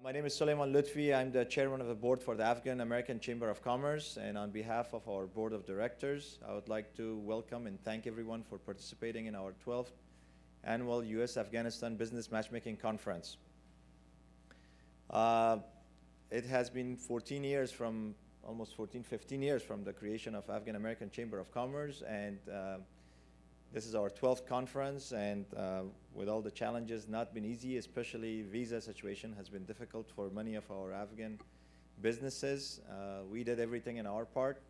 My name is Suleiman Lutfi. I'm the chairman of the board for the Afghan-American Chamber of Commerce, and on behalf of our board of directors, I would like to welcome and thank everyone for participating in our 12th annual U.S.-Afghanistan Business Matchmaking Conference. It has been 14 years from, almost 15 years from the creation of Afghan-American Chamber of Commerce, and this is our 12th conference, and with all the challenges, not been easy, especially visa situation has been difficult for many of our Afghan businesses. We did everything in our part,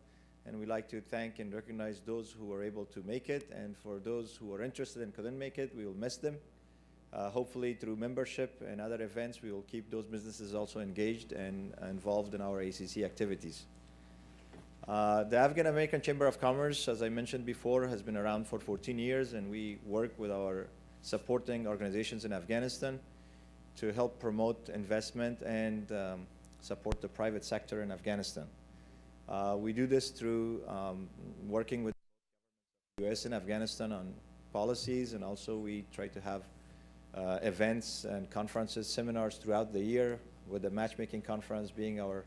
and we like to thank and recognize those who were able to make it, and for those who were interested and couldn't make it, we will miss them. Hopefully through membership and other events, we will keep those businesses also engaged and involved in our AACC activities. The Afghan-American Chamber of Commerce, as I mentioned before, has been around for 14 years, and we work with our supporting organizations in Afghanistan to help promote investment and support the private sector in Afghanistan. We do this through working with the U.S. and Afghanistan on policies, and also we try to have events and conferences, seminars throughout the year, with the matchmaking conference being our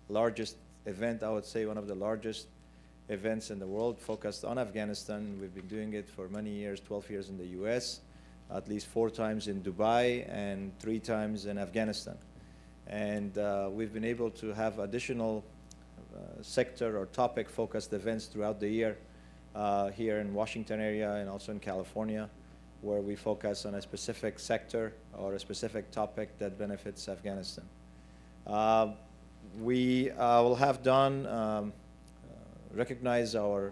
largest event, I would say one of the largest events in the world focused on Afghanistan. We've been doing it for many years, 12 years in the US, at least 4 times in Dubai and 3 times in Afghanistan. And we've been able to have additional sector or topic focused events throughout the year here in Washington area and also in California, where we focus on a specific sector or a specific topic that benefits Afghanistan. We will have done recognize our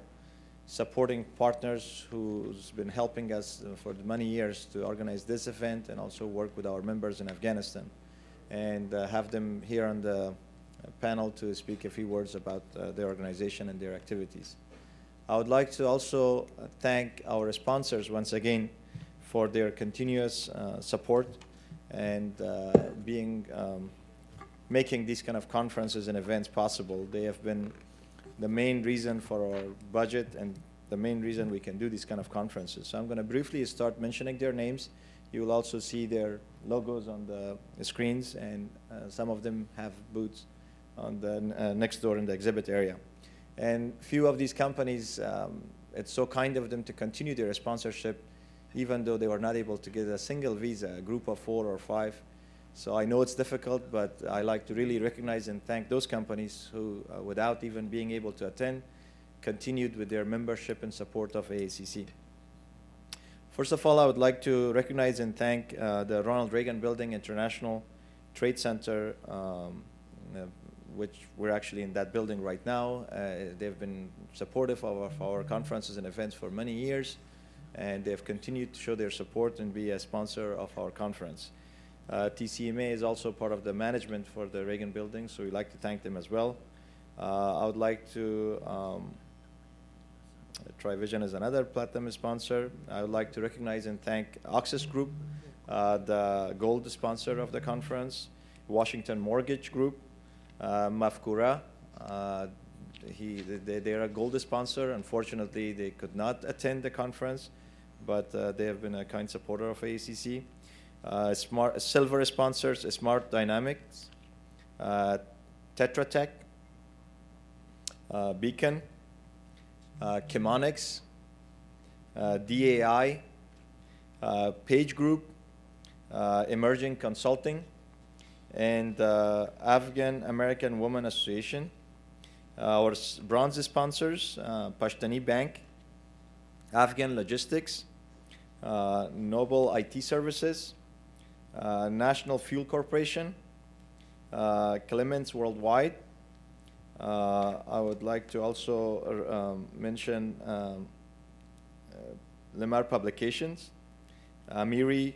supporting partners who's been helping us for many years to organize this event, and also work with our members in Afghanistan, and have them here on the panel to speak a few words about their organization and their activities. I would like to also thank our sponsors once again for their continuous support and making these kind of conferences and events possible. They have been the main reason for our budget and the main reason we can do these kind of conferences. So I'm going to briefly start mentioning their names. You will also see their logos on the screens, and some of them have booths on the next door in the exhibit area. And few of these companies, it's so kind of them to continue their sponsorship even though they were not able to get a single visa, a group of 4 or 5. So I know it's difficult, but I like to really recognize and thank those companies who, without even being able to attend, continued with their membership and support of AACC. First of all, I would like to recognize and thank the Ronald Reagan Building International Trade Center, which we're actually in that building right now. They've been supportive of our conferences and events for many years, and they've continued to show their support and be a sponsor of our conference. TCMA is also part of the management for the Reagan Building, so we'd like to thank them as well. I would like to, TriVision is another platinum sponsor. I would like to recognize and thank Access Group, the gold sponsor of the conference, Washington Mortgage Group, Mafkura, they're a gold sponsor. Unfortunately, they could not attend the conference, but they have been a kind supporter of AACC. Silver sponsors, Smart Dynamics, Tetra Tech, Beacon, Chemonics, DAI, Page Group, Emerging Consulting, and Afghan-American Women Association. Our bronze sponsors, Pashtani Bank, Afghan Logistics, Noble IT Services, National Fuel Corporation, Clements Worldwide. I would like to also mention Lemar Publications, Amiri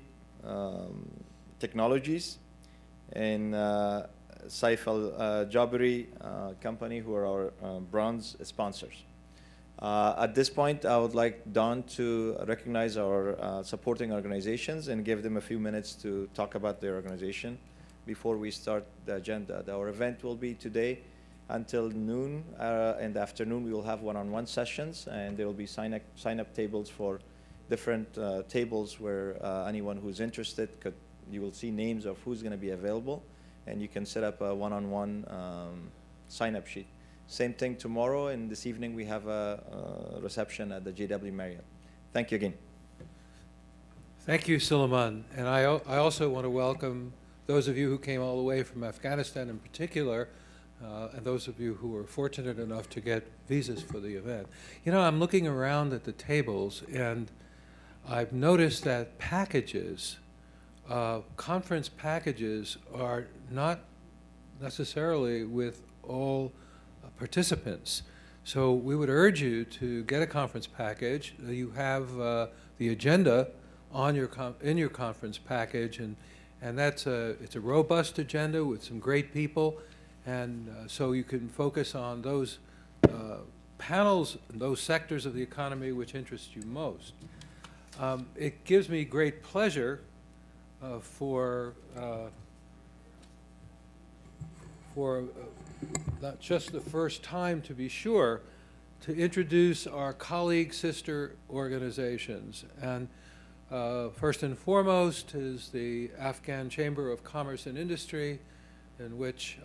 Technologies, and Saif Al-Jabari company, who are our bronze sponsors. At this point, I would like Don to recognize our supporting organizations and give them a few minutes to talk about their organization before we start the agenda. Our event will be today until noon. In the afternoon, we will have one-on-one sessions, and there will be sign-up tables for different tables where anyone who's interested you will see names of who's going to be available. and you can set up a one-on-one sign-up sheet. Same thing tomorrow, and this evening we have a reception at the JW Marriott. Thank you again. Thank you, Suleiman. And I also want to welcome those of you who came all the way from Afghanistan in particular, and those of you who were fortunate enough to get visas for the event. You know, I'm looking around at the tables, and I've noticed that packages, conference packages, are not necessarily with all participants. So we would urge you to get a conference package. You have the agenda on your in your conference package, and it's a robust agenda with some great people, and so you can focus on those panels, those sectors of the economy which interest you most. It gives me great pleasure for not just the first time, to be sure, to introduce our colleague sister organizations. And first and foremost is the Afghan Chamber of Commerce and Industry, in which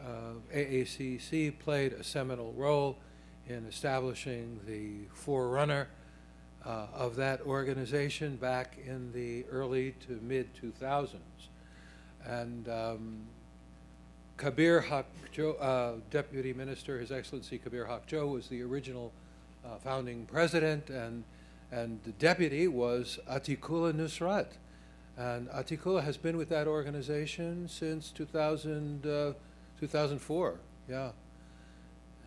AACC played a seminal role in establishing the forerunner of that organization back in the early to mid-2000s. And Kabir Haq Jo, Deputy Minister, His Excellency Kabir Haq Jo, was the original founding president, and the deputy was Atikullah Nusrat. And Atikullah has been with that organization since 2004, yeah.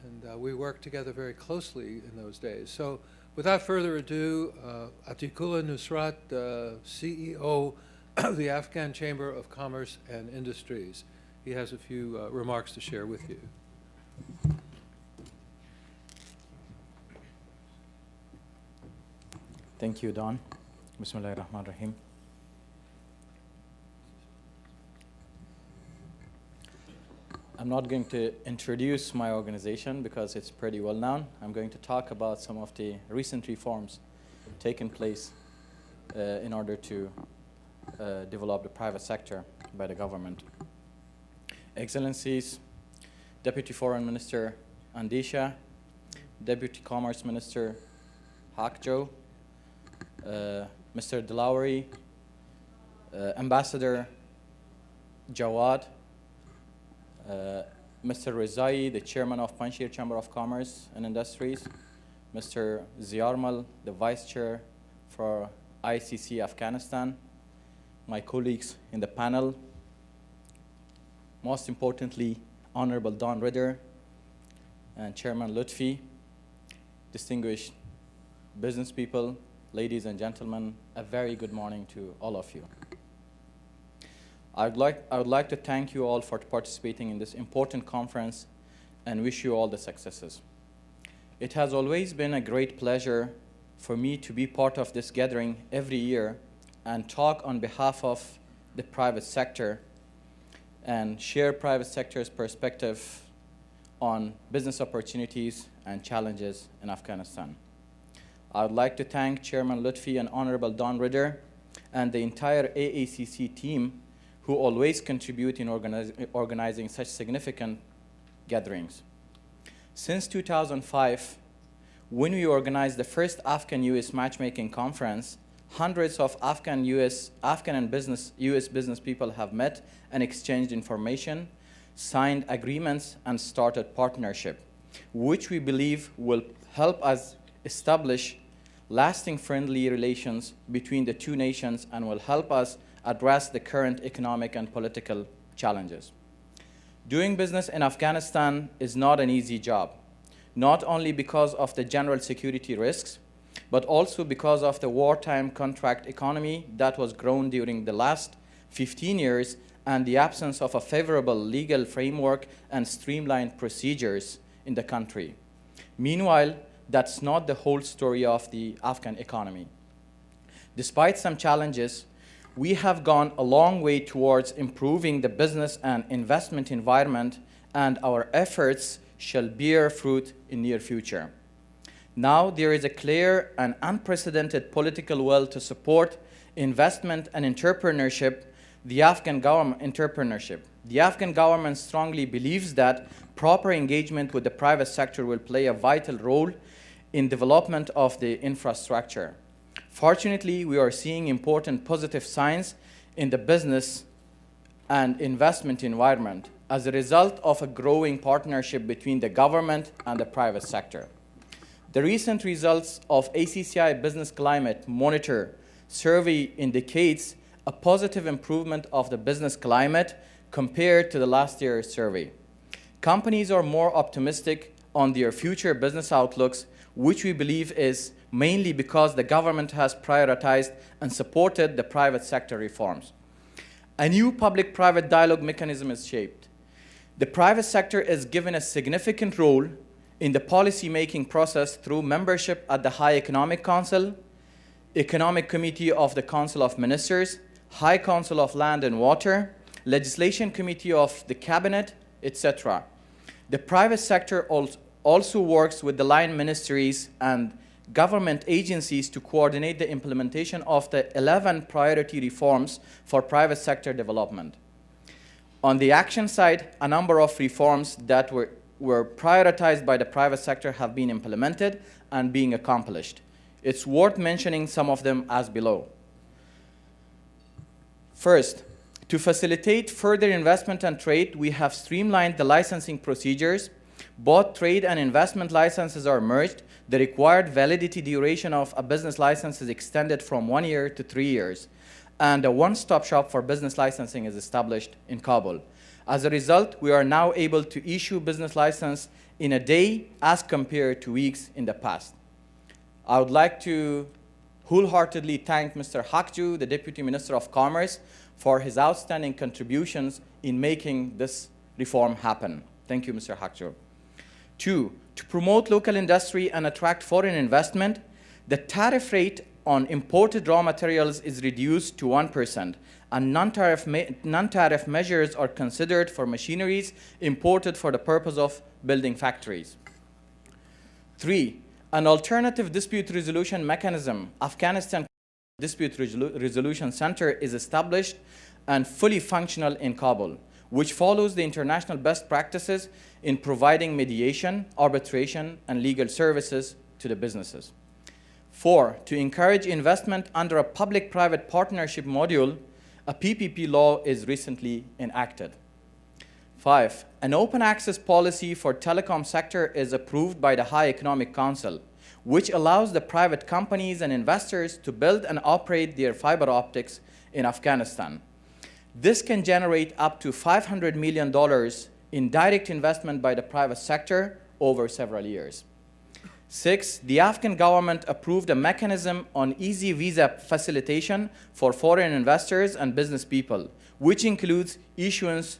And we worked together very closely in those days. So without further ado, Atikullah Nusrat, CEO of the Afghan Chamber of Commerce and Industries. He has a few remarks to share with you. Thank you, Don. Bismillahir Rahmanir Rahim. I'm not going to introduce my organization because it's pretty well known. I'm going to talk about some of the recent reforms taken place in order to develop the private sector by the government. Excellencies, Deputy Foreign Minister Andisha, Deputy Commerce Minister Haq Jo, Mr. Delawery, Ambassador Jawad, Mr. Rezai, the Chairman of Panjshir Chamber of Commerce and Industries, Mr. Ziarmal, the Vice Chair for AACC Afghanistan, my colleagues in the panel, most importantly, Honorable Don Ritter and Chairman Lutfi, distinguished business people, ladies and gentlemen, a very good morning to all of you. I would like to thank you all for participating in this important conference and wish you all the successes. It has always been a great pleasure for me to be part of this gathering every year and talk on behalf of the private sector and share private sector's perspective on business opportunities and challenges in Afghanistan. I would like to thank Chairman Lutfi and Honorable Don Ritter and the entire AACC team who always contribute in organizing such significant gatherings. Since 2005, when we organized the first Afghan-US matchmaking conference, hundreds of Afghan and US business people have met and exchanged information, signed agreements, and started partnership, which we believe will help us establish lasting friendly relations between the two nations and will help us address the current economic and political challenges. Doing business in Afghanistan is not an easy job, not only because of the general security risks, but also because of the wartime contract economy that was grown during the last 15 years and the absence of a favorable legal framework and streamlined procedures in the country. Meanwhile, that's not the whole story of the Afghan economy. Despite some challenges, we have gone a long way towards improving the business and investment environment, and our efforts shall bear fruit in the near future. Now there is a clear and unprecedented political will to support investment and entrepreneurship the Afghan government entrepreneurship. The Afghan government strongly believes that proper engagement with the private sector will play a vital role in development of the infrastructure. Fortunately, we are seeing important positive signs in the business and investment environment as a result of a growing partnership between the government and the private sector. The recent results of ACCI Business Climate Monitor survey indicates a positive improvement of the business climate compared to the last year's survey. Companies are more optimistic on their future business outlooks, which we believe is mainly because the government has prioritized and supported the private sector reforms. A new public-private dialogue mechanism is shaped. The private sector is given a significant role in the policy-making process through membership at the High Economic Council, Economic Committee of the Council of Ministers, High Council of Land and Water, Legislation Committee of the Cabinet, etc. The private sector also works with the line ministries and government agencies to coordinate the implementation of the 11 priority reforms for private sector development. On the action side, a number of reforms that were prioritized by the private sector have been implemented and being accomplished. It's worth mentioning some of them as below. First, to facilitate further investment and trade, we have streamlined the licensing procedures. Both trade and investment licenses are merged. The required validity duration of a business license is extended from 1 year to 3 years. And a one-stop shop for business licensing is established in Kabul. As a result, we are now able to issue business license in a day as compared to weeks in the past. I would like to wholeheartedly thank Mr. Hakju, the Deputy Minister of Commerce, for his outstanding contributions in making this reform happen. Thank you, Mr. Hakju. 2, to promote local industry and attract foreign investment, the tariff rate on imported raw materials is reduced to 1%, and non-tariff measures are considered for machineries imported for the purpose of building factories. 3, an alternative dispute resolution mechanism, Afghanistan Dispute Resolution Center, is established and fully functional in Kabul, which follows the international best practices in providing mediation, arbitration, and legal services to the businesses. 4, to encourage investment under a public-private partnership module, a PPP law is recently enacted. 5, an open access policy for telecom sector is approved by the High Economic Council, which allows the private companies and investors to build and operate their fiber optics in Afghanistan. This can generate up to $500 million in direct investment by the private sector over several years. 6, the Afghan government approved a mechanism on easy visa facilitation for foreign investors and business people, which includes issuance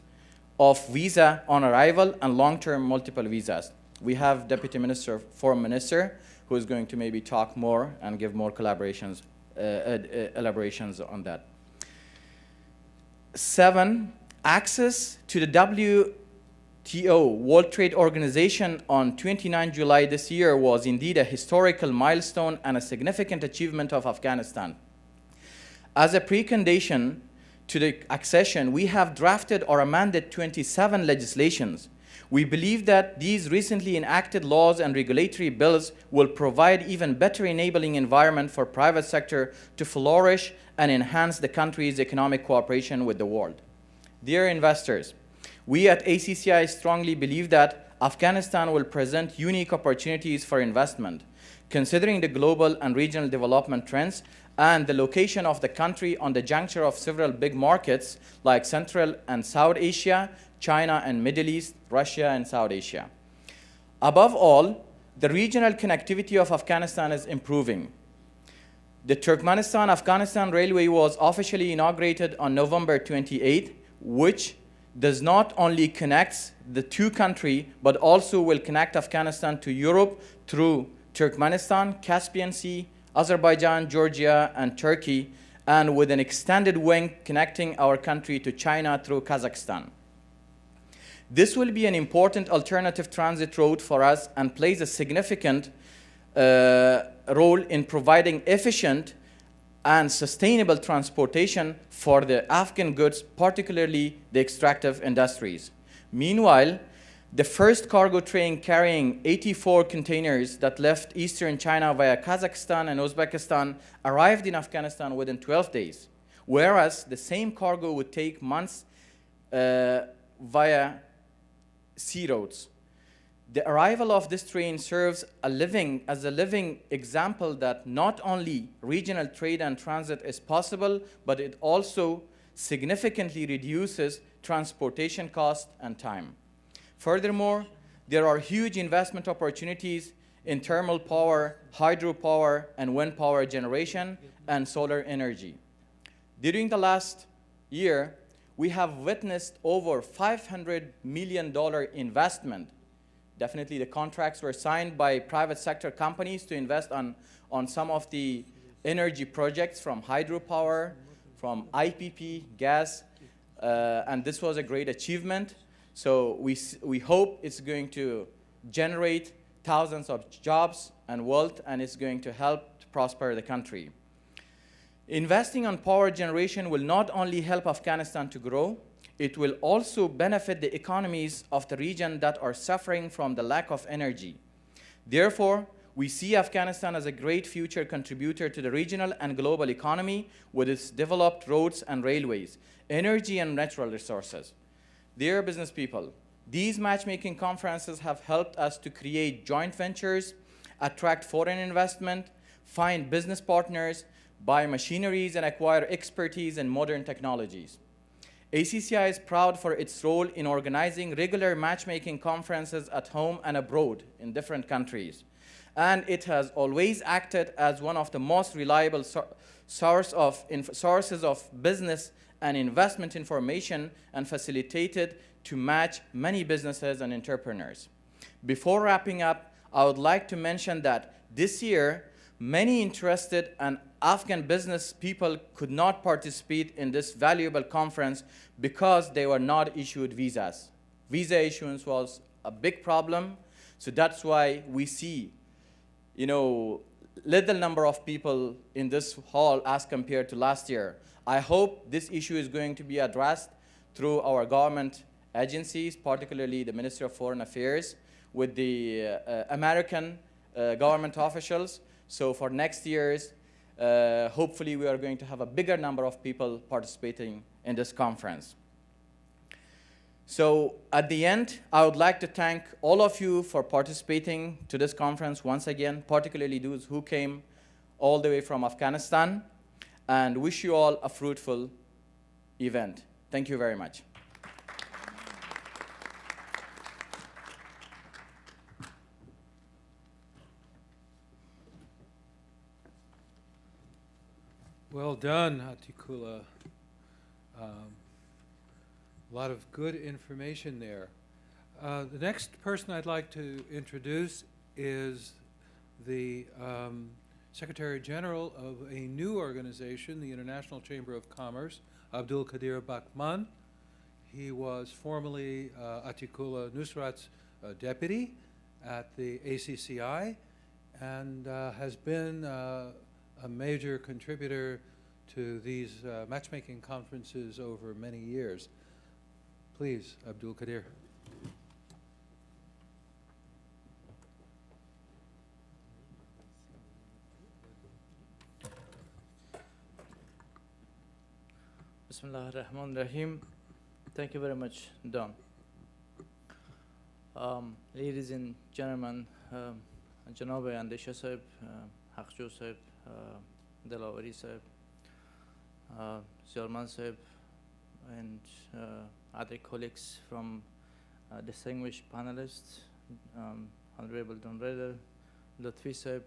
of visa on arrival and long-term multiple visas. We have Deputy Minister, Foreign Minister, who is going to maybe talk more and give more elaborations on that. 7, access to the WTO, World Trade Organization, on 29 July this year was indeed a historical milestone and a significant achievement of Afghanistan. As a precondition to the accession, we have drafted or amended 27 legislations. We believe that these recently enacted laws and regulatory bills will provide even better enabling environment for private sector to flourish and enhance the country's economic cooperation with the world. Dear investors, we at ACCI strongly believe that Afghanistan will present unique opportunities for investment, considering the global and regional development trends and the location of the country on the juncture of several big markets like Central and South Asia, China and Middle East, Russia and South Asia. Above all, the regional connectivity of Afghanistan is improving. The Turkmenistan-Afghanistan Railway was officially inaugurated on November 28, which does not only connect the two countries, but also will connect Afghanistan to Europe through Turkmenistan, Caspian Sea, Azerbaijan, Georgia, and Turkey, and with an extended wing connecting our country to China through Kazakhstan. This will be an important alternative transit route for us and plays a significant role in providing efficient and sustainable transportation for the Afghan goods, particularly the extractive industries. Meanwhile, the first cargo train carrying 84 containers that left eastern China via Kazakhstan and Uzbekistan arrived in Afghanistan within 12 days, whereas the same cargo would take months via sea roads. The arrival of this train serves as a living example that not only regional trade and transit is possible, but it also significantly reduces transportation cost and time. Furthermore, there are huge investment opportunities in thermal power, hydropower, and wind power generation, and solar energy. During the last year, we have witnessed over $500 million investment. Definitely the contracts were signed by private sector companies to invest on some of the energy projects from hydropower, from IPP, gas, and this was a great achievement. So we hope it's going to generate thousands of jobs and wealth, and it's going to help to prosper the country. Investing on power generation will not only help Afghanistan to grow, it will also benefit the economies of the region that are suffering from the lack of energy. Therefore, we see Afghanistan as a great future contributor to the regional and global economy with its developed roads and railways, energy and natural resources. Dear business people, these matchmaking conferences have helped us to create joint ventures, attract foreign investment, find business partners, buy machineries, and acquire expertise in modern technologies. ACCI is proud for its role in organizing regular matchmaking conferences at home and abroad in different countries. And it has always acted as one of the most reliable sources of business and investment information and facilitated to match many businesses and entrepreneurs. Before wrapping up, I would like to mention that this year, many interested and Afghan business people could not participate in this valuable conference because they were not issued visas. Visa issuance was a big problem, so that's why we see, little number of people in this hall as compared to last year. I hope this issue is going to be addressed through our government agencies, particularly the Ministry of Foreign Affairs, with the American government officials. So for next year's, hopefully we are going to have a bigger number of people participating in this conference. So at the end, I would like to thank all of you for participating to this conference once again, particularly those who came all the way from Afghanistan, and wish you all a fruitful event. Thank you very much. Well done, Atikula. A lot of good information there. The next person I'd like to introduce is the Secretary General of a new organization, the International Chamber of Commerce, Abdul Qadir Bakhman. He was formerly Atikula Nusrat's deputy at the ACCI and has been a major contributor to these matchmaking conferences over many years. Please, Abdul Qadir. Bismillah ar-Rahman ar-Rahim. Thank you very much, Don. Ladies and gentlemen, Janabe Andesha Sahib, Haqjo Sahib, Delawari Sahib, Zalman Sahib, and other colleagues from distinguished panelists, Honorable Don Raider, Lutfi Sahib,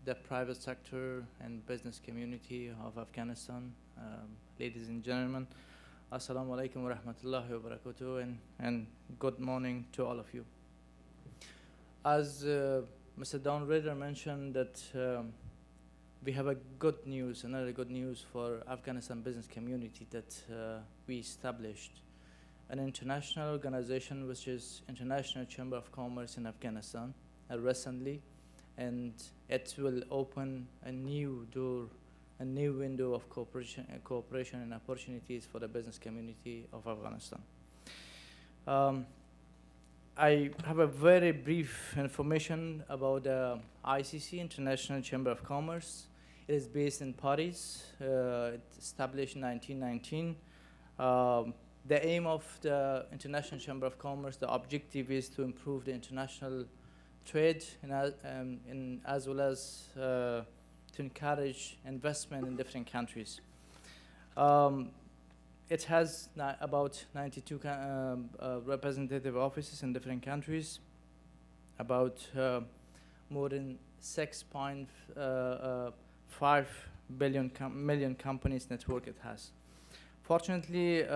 the private sector and business community of Afghanistan, ladies and gentlemen, Assalamu alaikum wa rahmatullahi wa barakatuh, and good morning to all of you. As Mr. Don Raider mentioned that we have a good news, another good news for Afghanistan business community that we established an international organization which is International Chamber of Commerce in Afghanistan recently, and it will open a new door, a new window of cooperation and opportunities for the business community of Afghanistan. I have a very brief information about the ICC, International Chamber of Commerce. It is based in Paris. It's established in 1919. The aim of the International Chamber of Commerce, the objective is to improve the international trade as well as to encourage investment in different countries. It has about 92 representative offices in different countries, about more than 6.5 million companies network it has. Fortunately,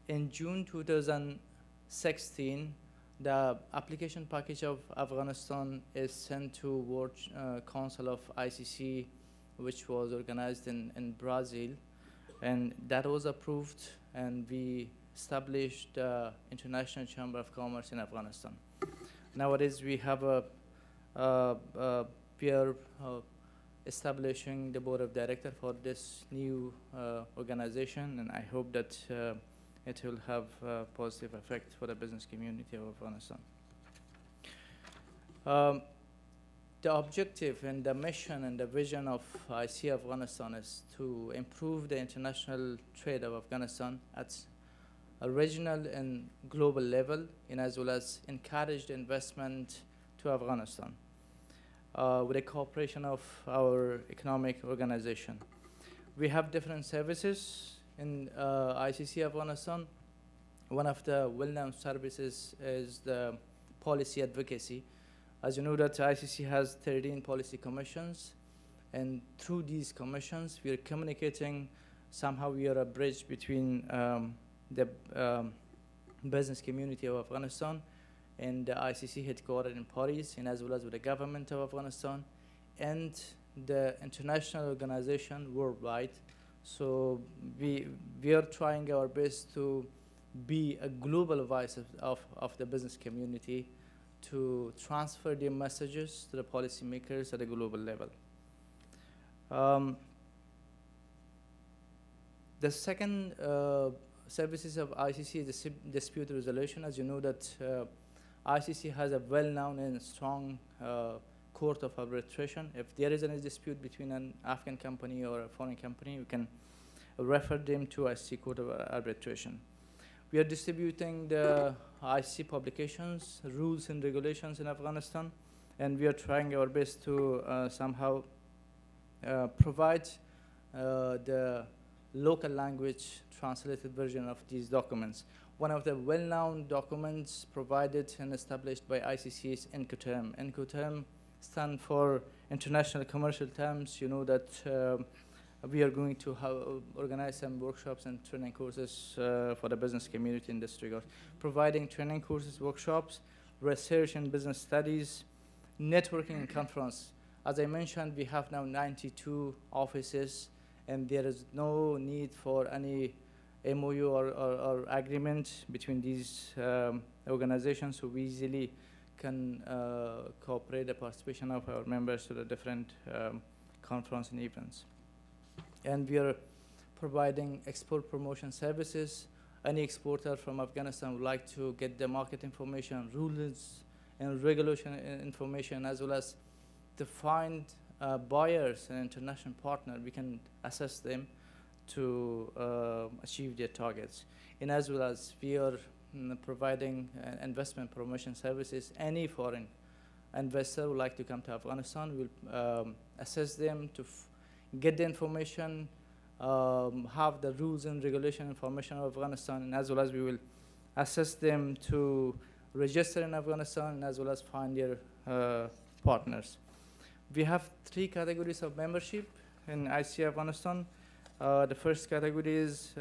in June 2016, the application package of Afghanistan is sent to World Council of ICC, which was organized in Brazil, and that was approved, and we established the International Chamber of Commerce in Afghanistan. Nowadays, we have a peer establishing the board of directors for this new organization, and I hope that it will have a positive effect for the business community of Afghanistan. The objective and the mission and the vision of IC Afghanistan is to improve the international trade of Afghanistan at a regional and global level, and as well as encourage the investment to Afghanistan with the cooperation of our economic organization. We have different services in ICC Afghanistan. One of the well-known services is the policy advocacy. As you know, that ICC has 13 policy commissions, and through these commissions, we are communicating. Somehow, we are a bridge between the business community of Afghanistan and the ICC headquartered in Paris, and as well as with the government of Afghanistan and the international organization worldwide. So we are trying our best to be a global voice of the business community, to transfer their messages to the policymakers at a global level. The second services of ICC is dispute resolution. As you know, that ICC has a well-known and strong court of arbitration. If there is any dispute between an Afghan company or a foreign company, we can refer them to ICC court of arbitration. We are distributing the ICC publications, rules and regulations in Afghanistan, and we are trying our best to somehow provide the local language translated version of these documents. One of the well-known documents provided and established by ICC is Incoterm. Incoterm stands for International Commercial Terms. You know that we are going to organize some workshops and training courses for the business community in this regard, providing training courses, workshops, research and business studies, networking and conference. As I mentioned, we have now 92 offices, and there is no need for any MOU or agreement between these organizations, so we easily can cooperate the participation of our members to the different conference and events. And we are providing export promotion services. Any exporter from Afghanistan would like to get the market information, rules and regulation information, as well as to find buyers and international partner. We can assess them to achieve their targets. And as well as we are providing investment promotion services. Any foreign investor would like to come to Afghanistan, we'll assess them to get the information, have the rules and regulation information of Afghanistan, and as well as we will assess them to register in Afghanistan, and as well as find their partners. We have 3 categories of membership in IC Afghanistan. The first category is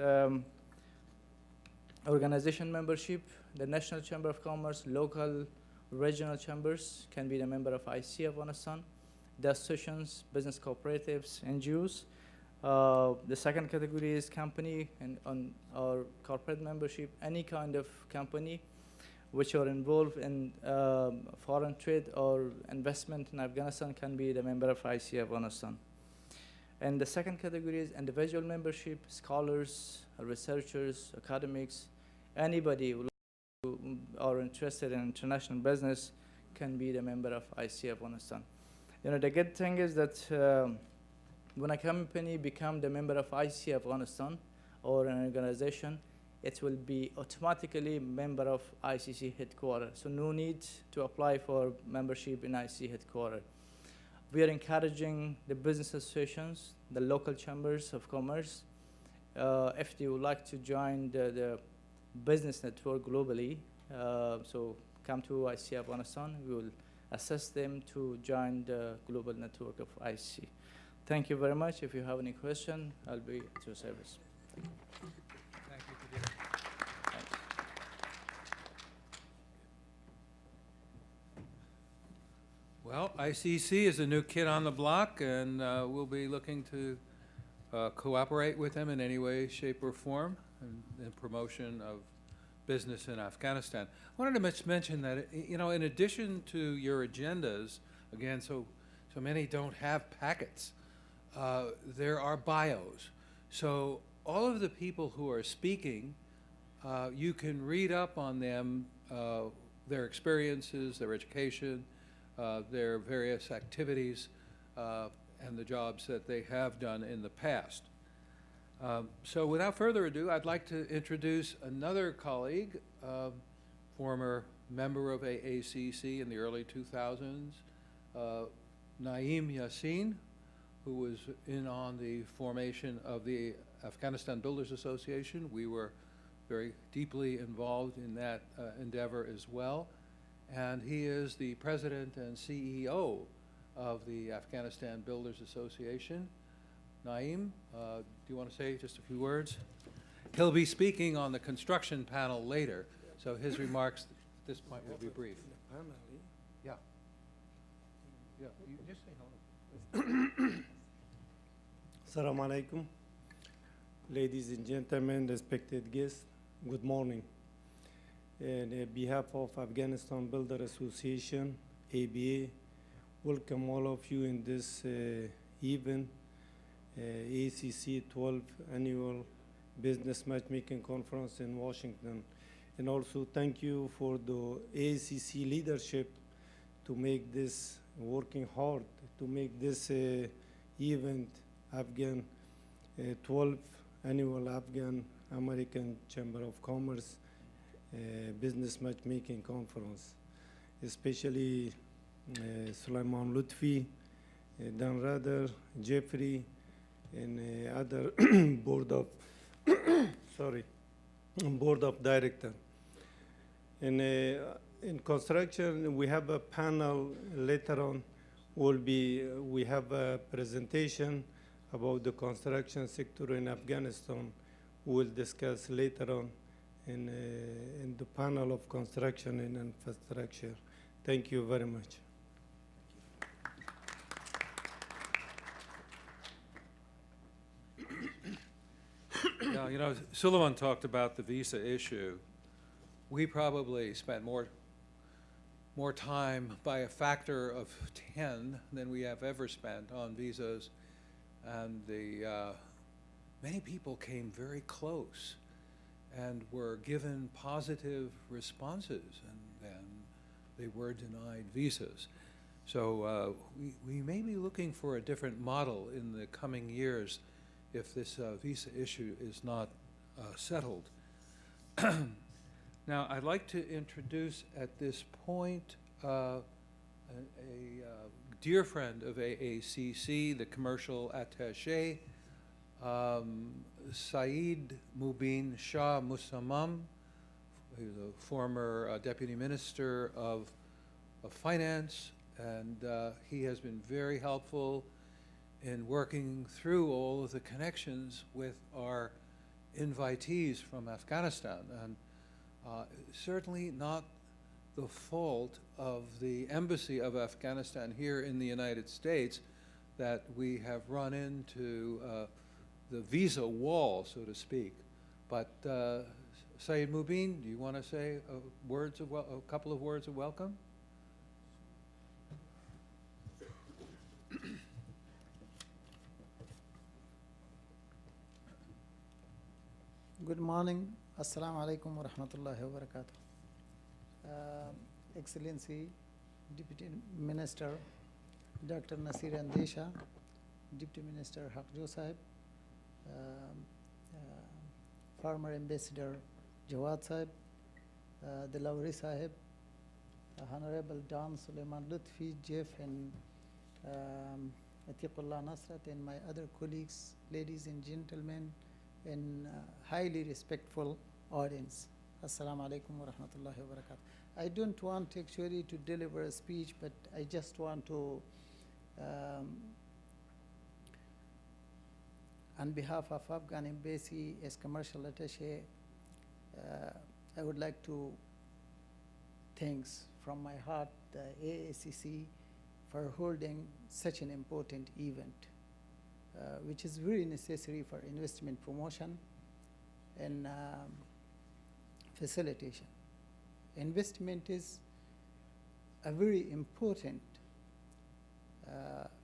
organization membership. The National Chamber of Commerce, local, regional chambers can be the member of IC Afghanistan. The associations, business cooperatives, NGOs. The second category is company and or corporate membership. Any kind of company which are involved in foreign trade or investment in Afghanistan can be the member of IC Afghanistan. And the second category is individual membership, scholars, researchers, academics, anybody who are interested in international business can be the member of IC Afghanistan. You know, the good thing is that when a company becomes the member of IC Afghanistan or an organization, it will be automatically member of ICC headquarters. So no need to apply for membership in ICC headquarters. We are encouraging the business associations, the local chambers of commerce, if they would like to join the business network globally. So come to ICC Afghanistan. We will assist them to join the global network of ICC. Thank you very much. If you have any question, I'll be at your service. Thank you. Thank you, Kadir. Thanks. Well, ICC is a new kid on the block, and we'll be looking to cooperate with them in any way, shape, or form in promotion of business in Afghanistan. I wanted to mention that, you know, in addition to your agendas, again, so many don't have packets, there are bios. So all of the people who are speaking, you can read up on them, their experiences, their education, their various activities, and the jobs that they have done in the past. So without further ado, I'd like to introduce another colleague, former member of AACC in the early 2000s, Naeem Yassin, who was in on the formation of the Afghanistan Builders Association. We were very deeply involved in that endeavor as well. And he is the president and CEO of the Afghanistan Builders Association. Naeem, do you want to say just a few words? He'll be speaking on the construction panel later, so his remarks at this point will be brief. Yeah. Yeah, you just say hello. Assalamu alaikum. Ladies and gentlemen, respected guests, good morning. On behalf of Afghanistan Builder Association, ABA, welcome all of you in this event, AACC 12th Annual Business Matchmaking Conference in Washington. And also thank you for the AACC leadership to make this, working hard to make this event, 12th Annual Afghan-American Chamber of Commerce Business Matchmaking Conference, especially Sulaiman Lutfi, Dan Rader, Jeffrey, and other board of board of director. And in construction, we have a panel later on. We have a presentation about the construction sector in Afghanistan. We'll discuss later on in the panel of construction and infrastructure. Thank you very much. Yeah, you know, Sulaiman talked about the visa issue. We probably spent more time by a factor of 10 than we have ever spent on visas, and many people came very close and were given positive responses, and then they were denied visas. So we may be looking for a different model in the coming years if this visa issue is not settled. Now, I'd like to introduce at this point a dear friend of AACC, the commercial attaché, Saeed Mubin Shah Musammam, who's a former deputy minister of finance, and he has been very helpful in working through all of the connections with our invitees from Afghanistan, and certainly not the fault of the Embassy of Afghanistan here in the United States that we have run into the visa wall, so to speak. But Saeed Mubin, do you want to say a couple of words of welcome? Good morning. Assalamu alaikum wa rahmatullahi wa barakatuh. Excellency, Deputy Minister Dr. Nasir Andesha, Deputy Minister Haqjo Sahib, former Ambassador Jawad Sahib, the Lawri Sahib, Honorable Don Suleiman Lutfi, Jeff, and Atiqullah Nasrat, and my other colleagues, ladies and gentlemen, and highly respectful audience. Assalamu alaikum wa rahmatullahi wa barakatuh. I don't want actually to deliver a speech, but I just want to, on behalf of Afghan Embassy as Commercial Attaché, I would like to thanks from my heart the AACC for holding such an important event, which is very necessary for investment promotion and facilitation. Investment is a very important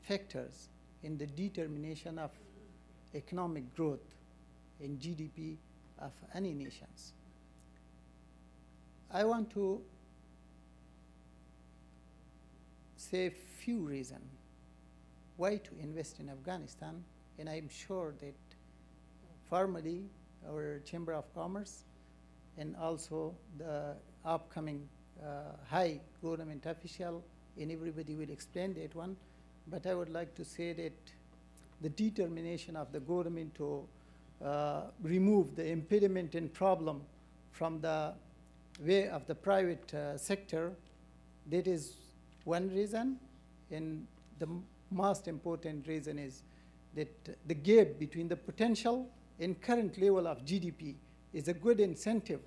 factors in the determination of economic growth in GDP of any nations. I want to say a few reasons why to invest in Afghanistan, and I'm sure that formally our Chamber of Commerce and also the upcoming high government official and everybody will explain that one, but I would like to say that the determination of the government to remove the impediment and problem from the way of the private sector, that is one reason, and the most important reason is that the gap between the potential and current level of GDP is a good incentive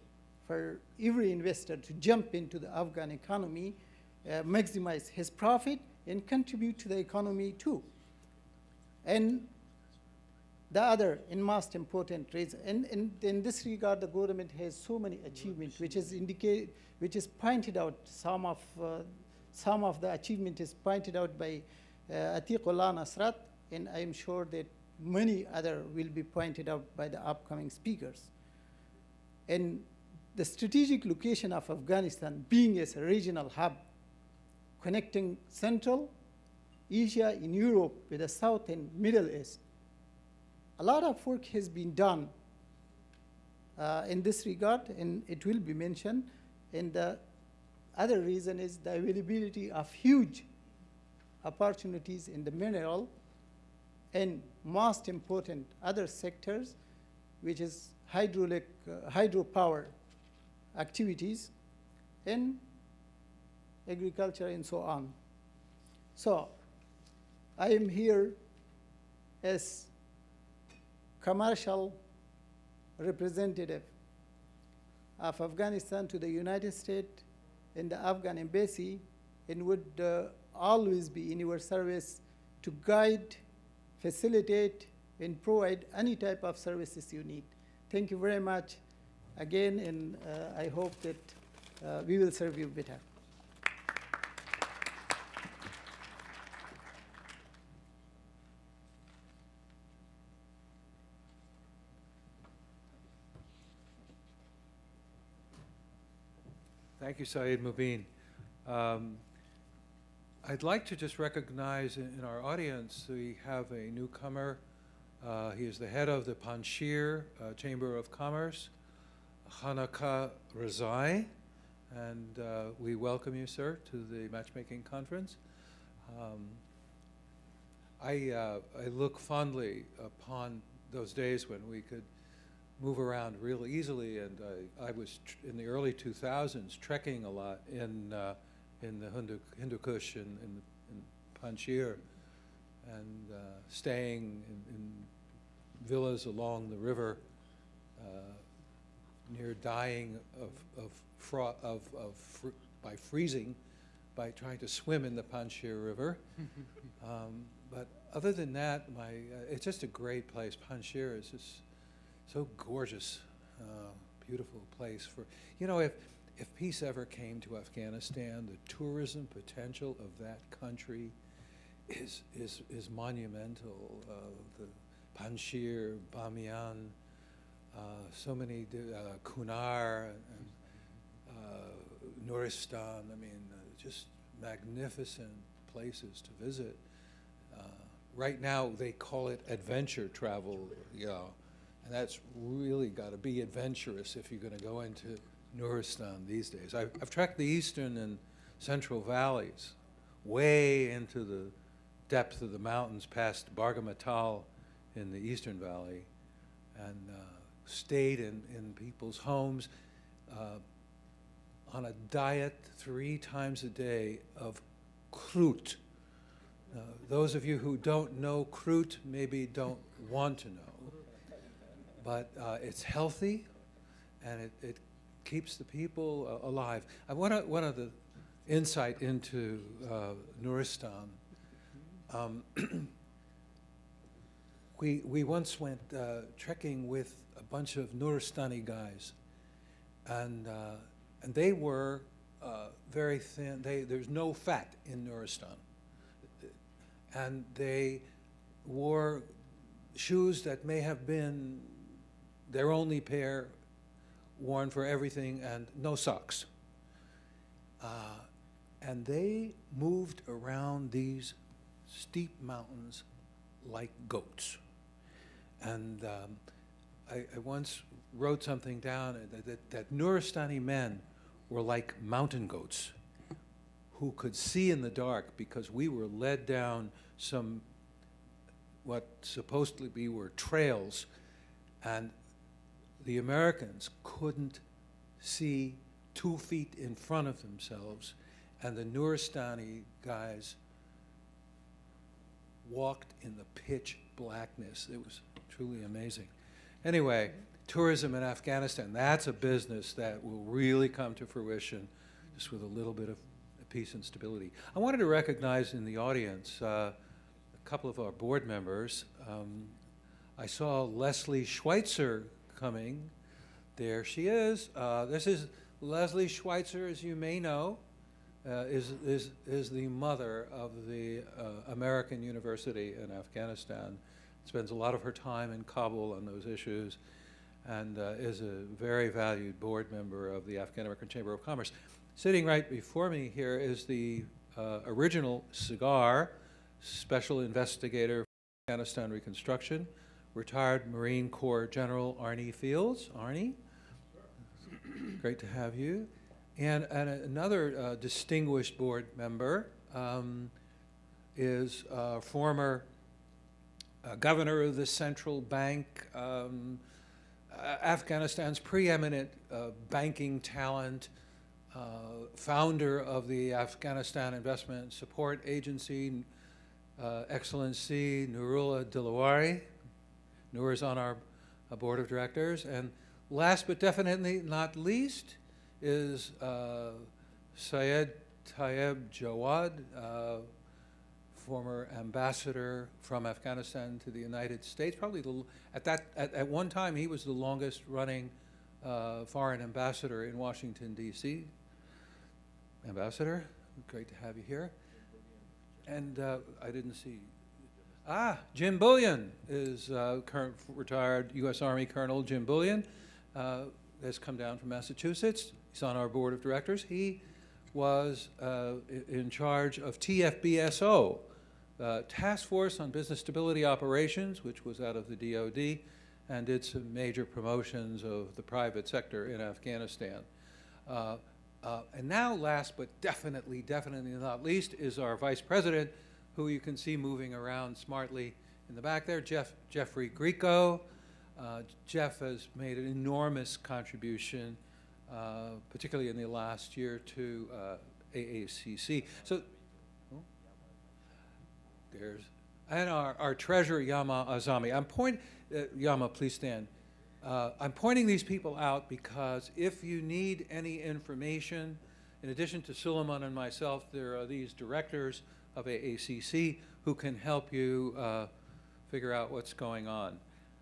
for every investor to jump into the Afghan economy, maximize his profit, and contribute to the economy too. And the other and most important reason, and in this regard, the government has so many achievements, which is pointed out. Some of the achievement is pointed out by Atiqullah Nasrat, and I am sure that many other will be pointed out by the upcoming speakers. And the strategic location of Afghanistan being as a regional hub, connecting Central Asia in Europe with the South and Middle East. A lot of work has been done in this regard, and it will be mentioned. And the other reason is the availability of huge opportunities in the mineral and most important other sectors, which is hydropower activities and agriculture and so on. So I am here as commercial representative of Afghanistan to the United States and the Afghan Embassy, and would always be in your service to guide, facilitate, and provide any type of services you need. Thank you very much again, and I hope that we will serve you better. Thank you, Saeed Mubin. I'd like to just recognize in our audience, we have a newcomer. He is the head of the Panjshir Chamber of Commerce, Hanaka Razai, and we welcome you, sir, to the matchmaking conference. I look fondly upon those days when we could move around real easily, and I was in the early 2000s trekking a lot in the Hindu Kush in Panjshir, and staying in villas along the river, near dying by freezing, by trying to swim in the Panjshir River. But other than that, it's just a great place. Panjshir is just so gorgeous, beautiful place for, you know, if peace ever came to Afghanistan, the tourism potential of that country is monumental. The Panjshir, Bamiyan, so many, Kunar, and Nuristan, I mean, just magnificent places to visit. Right now, they call it adventure travel, you know, and that's really got to be adventurous if you're going to go into Nuristan these days. I've trekked the eastern and central valleys, way into the depth of the mountains past Bargamatal in the eastern valley, and stayed in people's homes on a diet 3 times a day of krut. Those of you who don't know krut maybe don't want to know, but it's healthy and it keeps the people alive. One of the insight into Nuristan, we once went trekking with a bunch of Nuristani guys, and they were very thin. There's no fat in Nuristan, and they wore shoes that may have been their only pair, worn for everything, and no socks. And they moved around these steep mountains like goats. And I once wrote something down that Nuristani men were like mountain goats who could see in the dark, because we were led down some what supposedly were trails, and the Americans couldn't see 2 feet in front of themselves, and the Nuristani guys walked in the pitch blackness. It was truly amazing. Anyway, tourism in Afghanistan, that's a business that will really come to fruition just with a little bit of peace and stability. I wanted to recognize in the audience a couple of our board members. I saw Leslie Schweitzer coming. There she is. This is Leslie Schweitzer, as you may know, is the mother of the American University in Afghanistan. Spends a lot of her time in Kabul on those issues, and is a very valued board member of the Afghan-American Chamber of Commerce. Sitting right before me here is the original cigar special investigator for Afghanistan reconstruction, retired Marine Corps General Arnie Fields. Arnie, great to have you. And another distinguished board member is former governor of the central bank, Afghanistan's preeminent banking talent, founder of the Afghanistan Investment Support Agency, Excellency Nurullah Dilawari. Nur is on our board of directors. And last but definitely not least is Syed Tayyib Jawad, former ambassador from Afghanistan to the United States. Probably at one time he was the longest running foreign ambassador in Washington, D.C. Ambassador, great to have you here. And I didn't see. Jim Bullion is current retired U.S. Army Colonel Jim Bullion. Has come down from Massachusetts. He's on our board of directors. He was in charge of TFBSO, Task Force on Business Stability Operations, which was out of the DoD, and did some major promotions of the private sector in Afghanistan. And now, last but definitely not least, is our vice president, who you can see moving around smartly in the back there, Jeffrey Grieco. Jeff has made an enormous contribution, particularly in the last year, to AACC. So, and our treasurer, Yama Azami. Yama, please stand. I'm pointing these people out because if you need any information, in addition to Suleiman and myself, there are these directors of AACC who can help you figure out what's going on.